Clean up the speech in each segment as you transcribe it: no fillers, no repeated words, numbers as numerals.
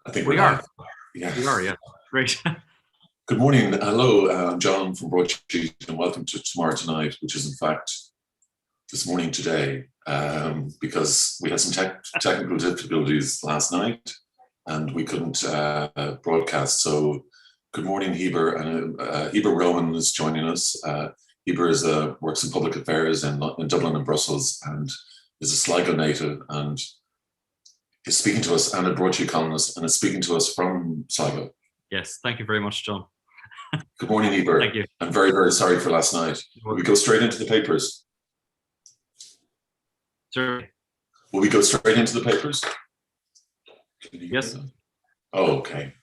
I think we're We are. live. Yeah. We are, yeah. Great. Good morning. Hello, I'm John from Broadsheet, and welcome to Tomorrow Tonight, which is in fact this morning today, because we had some technical difficulties last night and we couldn't broadcast. So, good morning, Heber. And Heber Rowan is joining us. Heber works in public affairs in Dublin and Brussels, and is a Sligo native, and is speaking to us, and a Broadsheet columnist, and is speaking to us from Sligo. Yes, thank you very much, John. Good morning, Heber. Thank you. I'm very, very sorry for last night. Will we go straight into the papers? Sure. Will we go straight into the papers? Yes. Oh, okay.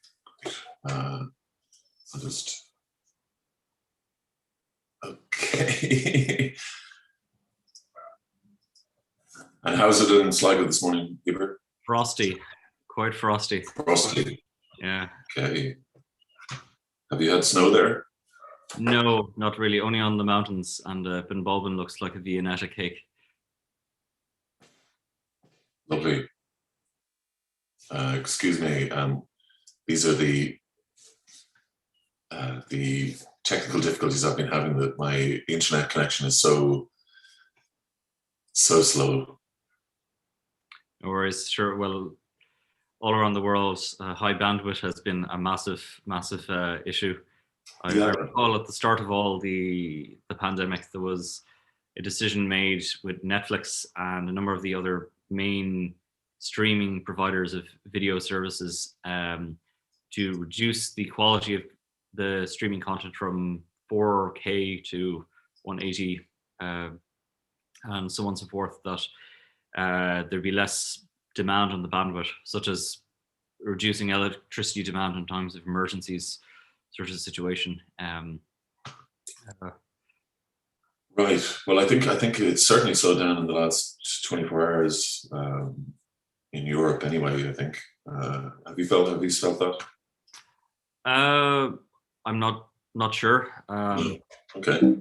I'll just. Okay. And how's it in Sligo this morning, Heber? Frosty. Quite frosty. Frosty. Yeah. Okay. Have you had snow there? No, not really. Only on the mountains, and Bunbalbin looks like a Viennetta cake. Lovely. Excuse me. These are the technical difficulties I've been having. That my internet connection is so slow. No worries. Sure. Well, all around the world, high bandwidth has been a massive issue. I recall at the start of all the pandemic, there was a decision made with Netflix and a number of the other main streaming providers of video services to reduce the quality of the streaming content from 4K to 180 and so on and so forth, that there'd be less demand on the bandwidth, such as reducing electricity demand in times of emergencies, sort of situation. Right. Well, I think it's certainly slowed down in the last 24 hours in Europe. Anyway, I think. Have you felt that? I'm not sure. Okay. Okay.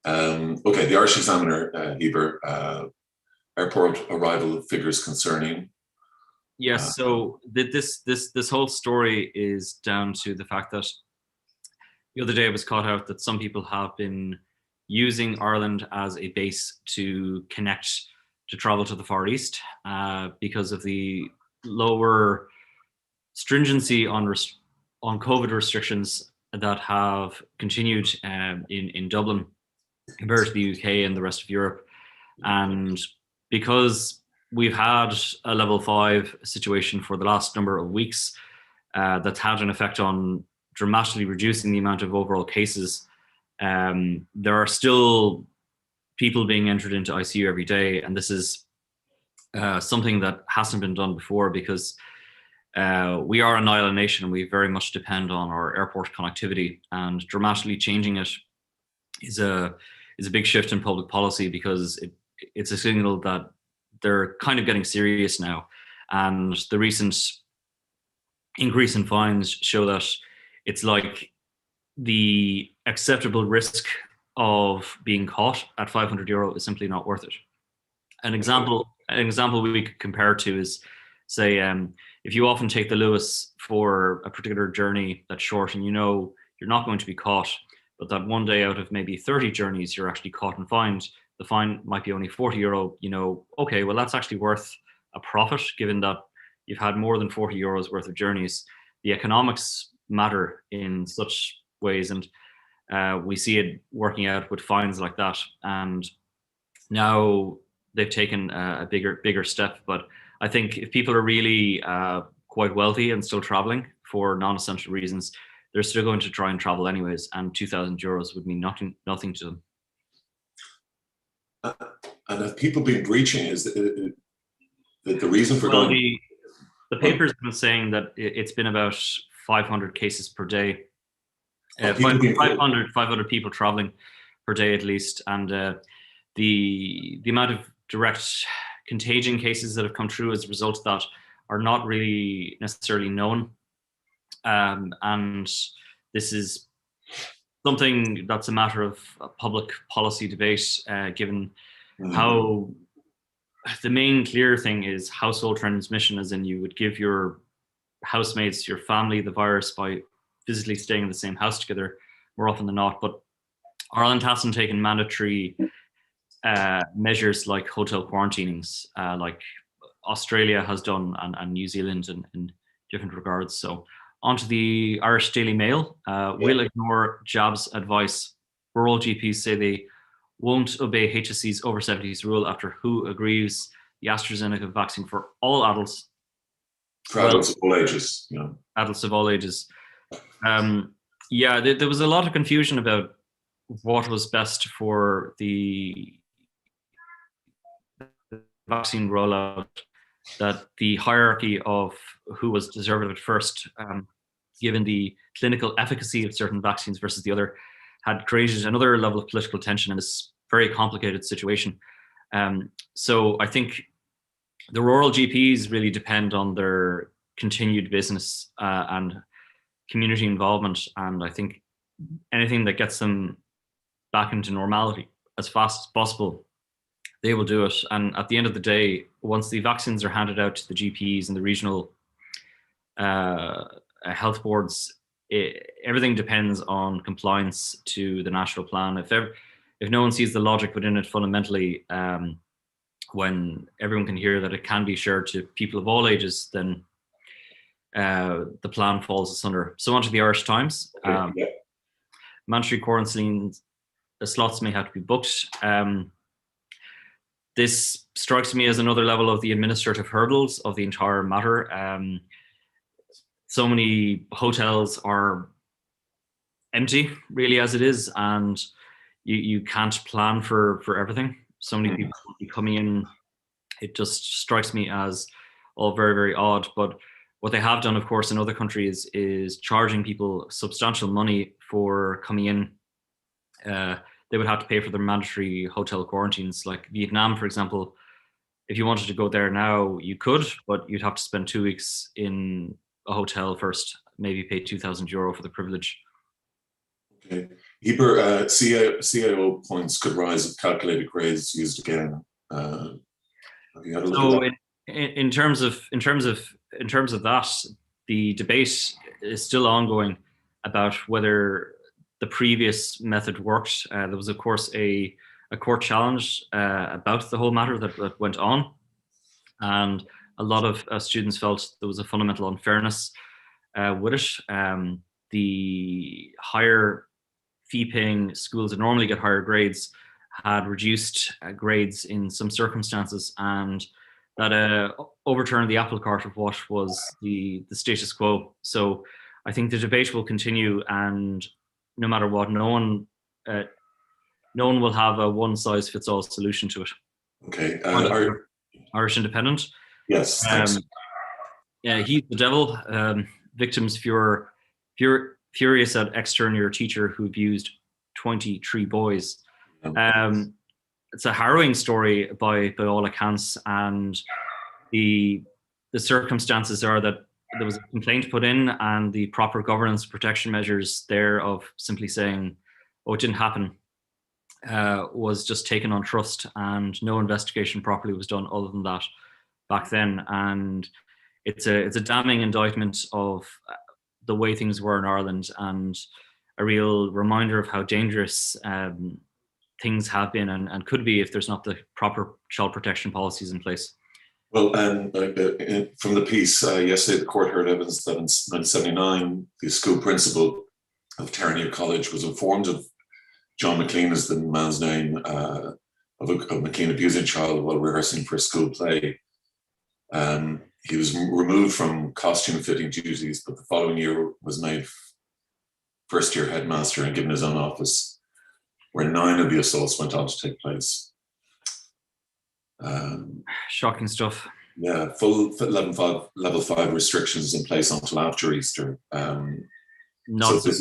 The Irish Examiner, Heber, airport arrival figures concerning. Yes. So this whole story is down to the fact that the other day it was caught out that some people have been using Ireland as a base to connect to travel to the Far East because of the lower stringency on COVID restrictions that have continued in Dublin compared to the UK and the rest of Europe. And because we've had a level 5 situation for the last number of weeks that's had an effect on dramatically reducing the amount of overall cases, there are still people being entered into ICU every day. And this is something that hasn't been done before because we are an island nation and we very much depend on our airport connectivity, and dramatically changing it is a big shift in public policy because it's a signal that they're kind of getting serious now. And the recent increase in fines show that it's like the acceptable risk of being caught at €500 is simply not worth it. An example we could compare to is, say, if you often take the Lewis for a particular journey that's short and you know you're not going to be caught, but that one day out of maybe 30 journeys you're actually caught and fined, the fine might be only €40, you know, okay, well, that's actually worth a profit given that you've had more than €40 worth of journeys. The economics matter in such ways, and we see it working out with fines like that. And now they've taken a bigger step. But I think if people are really quite wealthy and still traveling for non-essential reasons, they're still going to try and travel anyways, and €2,000 would mean nothing to them. And have people been breaching? Is the reason for well, going? The paper's been saying that it's been about 500 cases per day. 500 people traveling per day at least, and the amount of direct contagion cases that have come through as a result of that are not really necessarily known, and this is something that's a matter of public policy debate, given how the main clear thing is household transmission, as in you would give your housemates, your family, the virus by physically staying in the same house together more often than not. But Ireland hasn't taken mandatory measures like hotel quarantinings, like Australia has done, and New Zealand in different regards. So, onto the Irish Daily Mail. Will ignore jabs advice. Rural GPs say they won't obey HSC's over 70s rule after WHO agrees the AstraZeneca vaccine for all adults. For adults of all ages, Adults of all ages. There was a lot of confusion about what was best for the vaccine rollout, that the hierarchy of who was deserved of it first, given the clinical efficacy of certain vaccines versus the other, had created another level of political tension in this very complicated situation. So I think the rural GPs really depend on their continued business and community involvement. And I think anything that gets them back into normality as fast as possible, they will do it. And at the end of the day, once the vaccines are handed out to the GPs and the regional health boards, everything depends on compliance to the national plan. If no one sees the logic within it fundamentally, when everyone can hear that it can be shared to people of all ages, then the plan falls asunder. So onto the Irish Times. Mandatory quarantine slots may have to be booked. This strikes me as another level of the administrative hurdles of the entire matter. So many hotels are empty, really, as it is, and you can't plan for everything. So many people will be coming in. It just strikes me as all very, very odd. But what they have done, of course, in other countries is charging people substantial money for coming in. They would have to pay for their mandatory hotel quarantines. Like Vietnam, for example, if you wanted to go there now, you could, but you'd have to spend 2 weeks in a hotel first, maybe pay €2,000 for the privilege. Okay. Heber, CIO points could rise if calculated grades used again. Have you had a look at that? In terms of that, the debate is still ongoing about whether the previous method worked. There was, of course, a court challenge about the whole matter that went on, and a lot of students felt there was a fundamental unfairness with it. The higher fee-paying schools that normally get higher grades had reduced grades in some circumstances, and that overturned the apple cart of what was the status quo. So I think the debate will continue, and no matter what, no one will have a one-size-fits-all solution to it. Okay. Irish Independent. Yes. Thanks. Yeah, he's the devil. Victims furious at external teacher who abused 23 boys. It's a harrowing story by all accounts, and the circumstances are that there was a complaint put in, and the proper governance protection measures there of simply saying, "Oh, it didn't happen," was just taken on trust, and no investigation properly was done other than that back then. And it's a damning indictment of the way things were in Ireland, and a real reminder of how dangerous things have been and could be if there's not the proper child protection policies in place. Well, from the piece yesterday, the court heard evidence that in 1979, the school principal of Terranea College was informed of John McLean, is the man's name, of McLean abusing a child while rehearsing for a school play. He was removed from costume fitting duties, but the following year was made first-year headmaster and given his own office, where 9 of the assaults went on to take place. Shocking stuff. Yeah, full level 5 restrictions in place until after Easter. So this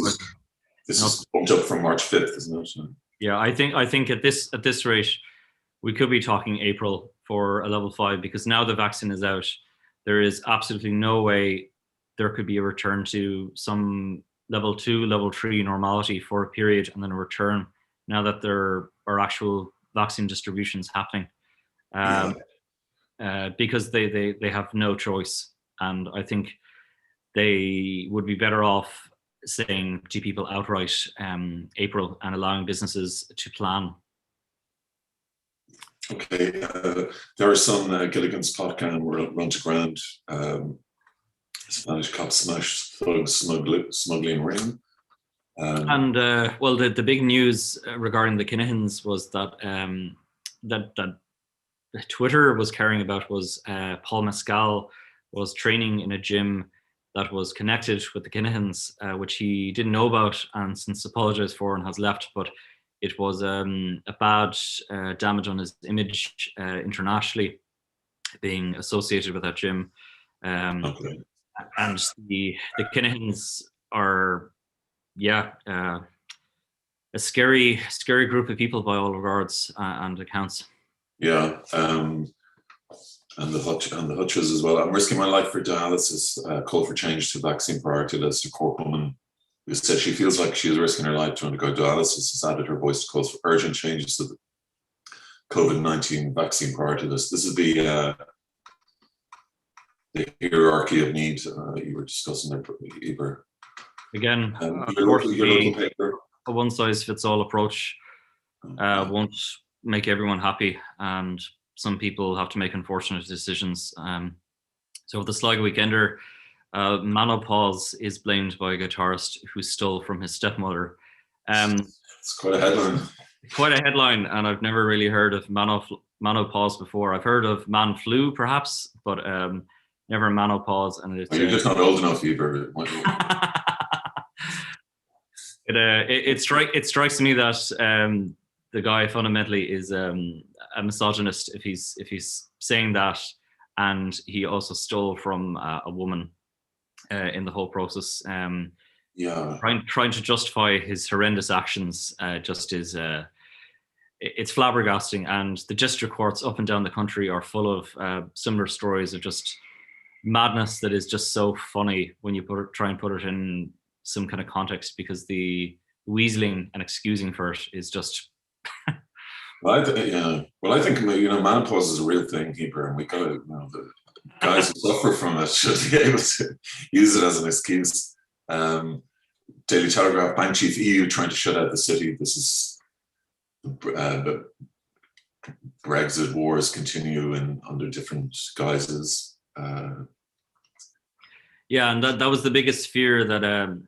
is bumped up from March 5th, isn't it? Yeah, I think at this rate, we could be talking April for a level 5, because now the vaccine is out. There is absolutely no way there could be a return to some level 2, level 3 normality for a period and then a return now that there are actual vaccine distributions happening. Because they have no choice. And I think they would be better off saying to people outright April and allowing businesses to plan. Okay, there are some Gilligan's Potcan were run to ground. Spanish cop smash thug smuggling ring. Well, the big news regarding the Kinahans was that that Twitter was carrying about was Paul Mescal was training in a gym that was connected with the Kinahans, which he didn't know about and since apologized for and has left. But it was a bad damage on his image internationally, being associated with that gym. Okay. And the Kinahans are, a scary group of people by all regards and accounts. Yeah, and the Hutches as well. I'm risking my life for dialysis. Call for change to vaccine priority list. A Cork woman who said she feels like she is risking her life to undergo dialysis has added her voice to calls for urgent changes to the COVID-19 vaccine priority list. This is the hierarchy of need you were discussing there, Heber. Again, your local paper. A one-size-fits-all approach won't make everyone happy, and some people have to make unfortunate decisions. So with the Sligo Weekender, menopause is blamed by a guitarist who stole from his stepmother. It's quite a headline. Quite a headline, and I've never really heard of menopause before. I've heard of man flu, perhaps, but never menopause. And you're just not old enough, Heber. It strikes me that the guy fundamentally is a misogynist if he's saying that, and he also stole from a woman in the whole process. Trying to justify his horrendous actions just is it's flabbergasting, and the district courts up and down the country are full of similar stories of just madness that is just so funny when you try and put it in some kind of context, because the weaseling and excusing for it is just Well, I think menopause is a real thing, Heber, and we got to, the guys who suffer from it should be able to use it as an excuse. Daily Telegraph, Bank Chief EU trying to shut out the city. This is the Brexit wars continue under different guises. Yeah, and that was the biggest fear that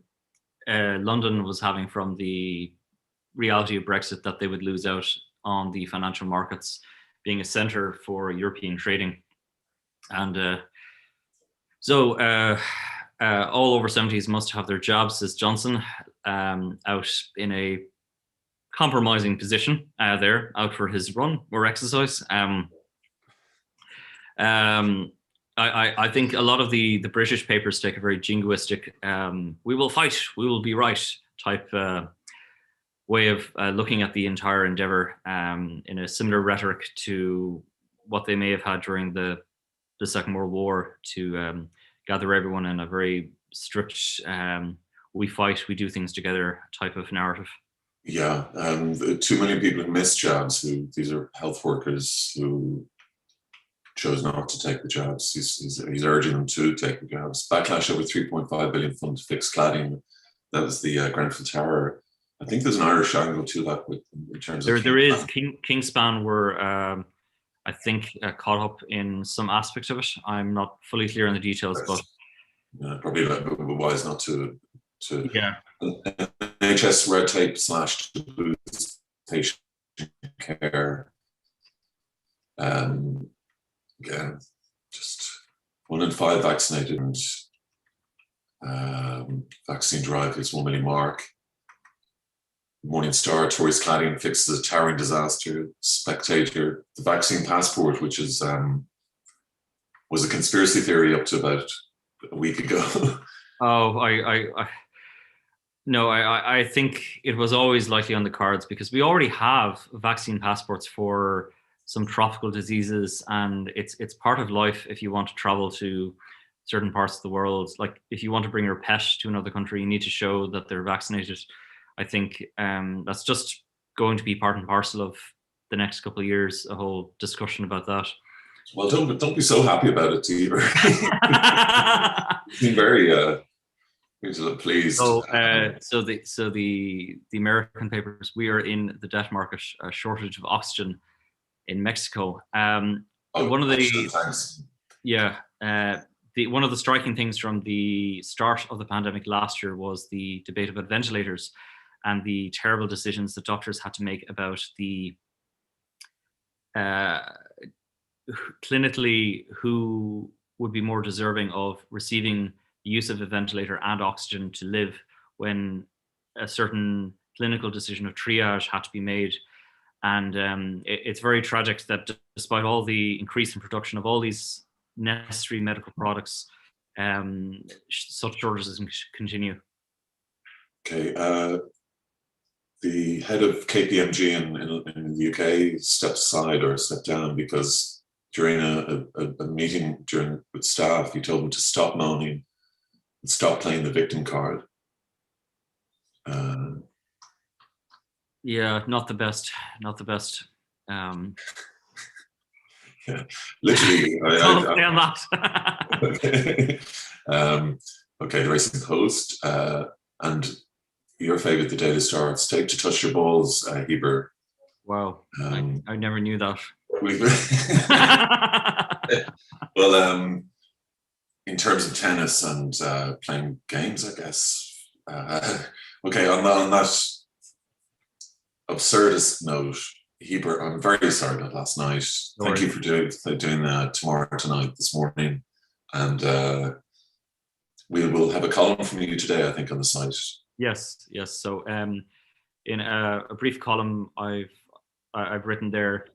London was having from the reality of Brexit, that they would lose out on the financial markets being a center for European trading. And so all over 70s must have their jobs, says Johnson, out in a compromising position there, out for his run or exercise. I think a lot of the British papers take a very jingoistic, we will fight, we will be right type way of looking at the entire endeavor, in a similar rhetoric to what they may have had during the Second World War, to gather everyone in a very strict, we fight, we do things together type of narrative. Yeah, too many people who miss jobs, these are health workers who chose not to take the jobs. He's urging them to take the jobs. Backlash over 3.5 billion fund to fix cladding. That was the Grenfell Tower. I think there's an Irish angle to that in terms of... There is. Kingspan were, I think, caught up in some aspects of it. I'm not fully clear on the details, but... probably wise not to... Yeah. NHS red tape / to boost patient care. Again, just 1 in 5 vaccinated, and vaccine drive hits 1 million mark. Morning Star, Tories cladding fixes a towering disaster. Spectator, the vaccine passport, which is was a conspiracy theory up to about a week ago. Oh, I think it was always likely on the cards, because we already have vaccine passports for some tropical diseases, and it's part of life if you want to travel to certain parts of the world. Like if you want to bring your pet to another country, you need to show that they're vaccinated. I think that's just going to be part and parcel of the next couple of years, a whole discussion about that. Well, don't be so happy about it, Heber. Been very pleased. The American papers, we are in the debt market, a shortage of oxygen in Mexico. One of the thanks. one of the striking things from the start of the pandemic last year was the debate about ventilators and the terrible decisions that doctors had to make about the clinically who would be more deserving of receiving the use of a ventilator and oxygen to live, when a certain clinical decision of triage had to be made. And it's very tragic that despite all the increase in production of all these necessary medical products, such shortages continue. Okay. The head of KPMG in the UK stepped aside or stepped down because during a meeting with staff, he told them to stop moaning and stop playing the victim card. Yeah, not the best. Not the best. Yeah, literally. Don't say on that. Okay, the Racing Post and your favorite, the Daily Star. It's take to touch your balls, Heber. Wow, I never knew that. Well, in terms of tennis and playing games, I guess. Okay, on that absurdist note, Heber, I'm very sorry about last night. Thank you for doing tomorrow, tonight, this morning, and we will have a column from you today, I think, on the site. Yes. So, in a brief column I've written there,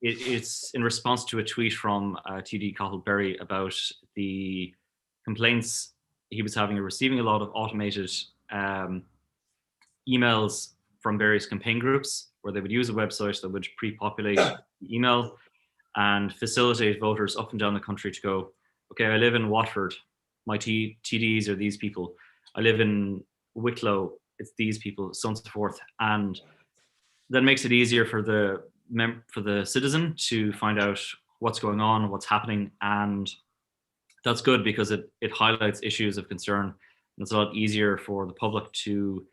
it's in response to a tweet from TD Cottle-Berry about the complaints he was receiving a lot of automated emails from various campaign groups, where they would use a website that would pre-populate the email and facilitate voters up and down the country to go, okay, I live in Watford, my TDs are these people. I live in Wicklow, it's these people, so on and so forth. And that makes it easier for the citizen to find out what's going on, what's happening, and that's good because it highlights issues of concern. And it's a lot easier for the public to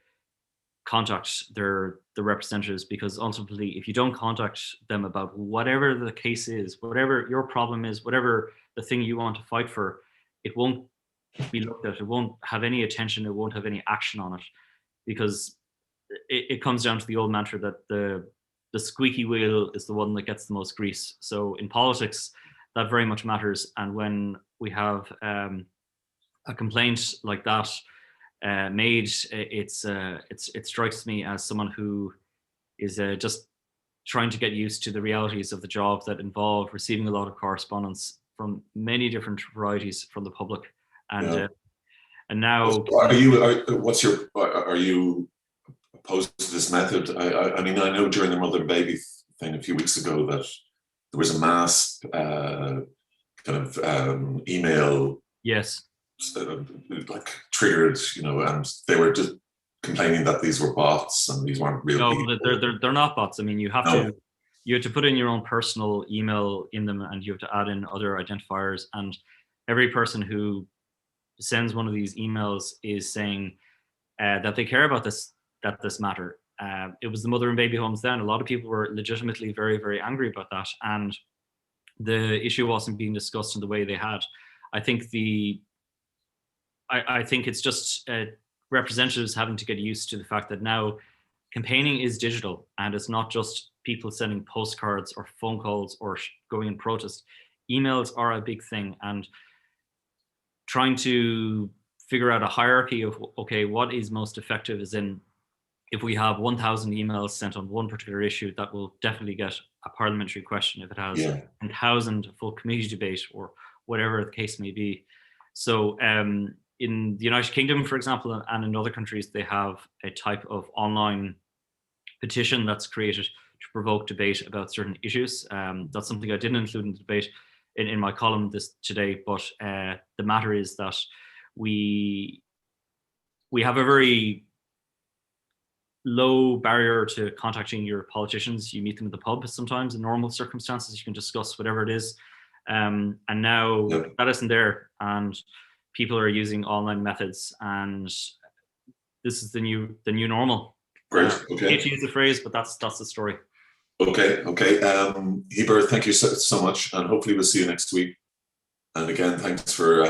contact the representatives, because ultimately, if you don't contact them about whatever the case is, whatever your problem is, whatever the thing you want to fight for, it won't be looked at, it won't have any attention, it won't have any action on it, because it comes down to the old mantra that the squeaky wheel is the one that gets the most grease. So in politics, that very much matters. And when we have a complaint like that made, it strikes me as someone who is just trying to get used to the realities of the job that involve receiving a lot of correspondence from many different varieties from the public. And and now, are you opposed to this method? I mean, I know during the mother and baby thing a few weeks ago that there was a mass kind of email, yes, like triggered, and they were just complaining that these were bots and these weren't real people. They're not bots. I mean, you have to put in your own personal email in them, and you have to add in other identifiers. And every person who sends one of these emails is saying that they care about this matter. It was the mother and baby homes then. A lot of people were legitimately very, very angry about that, and the issue wasn't being discussed in the way they had. I think I think it's just representatives having to get used to the fact that now campaigning is digital, and it's not just people sending postcards or phone calls or going in protest. Emails are a big thing, and trying to figure out a hierarchy of, okay, what is most effective is in, if we have 1,000 emails sent on one particular issue, that will definitely get a parliamentary question. If it has 1,000, full committee debate, or whatever the case may be. So in the United Kingdom, for example, and in other countries, they have a type of online petition that's created to provoke debate about certain issues. That's something I didn't include in the debate in my column today, but the matter is that we have a very low barrier to contacting your politicians. You meet them at the pub sometimes in normal circumstances. You can discuss whatever it is. And now that isn't there, and people are using online methods, and this is the new normal. Great. Okay. I hate to use the phrase, but that's the story. Okay. Heber, thank you so much, and hopefully we'll see you next week. And again, thanks for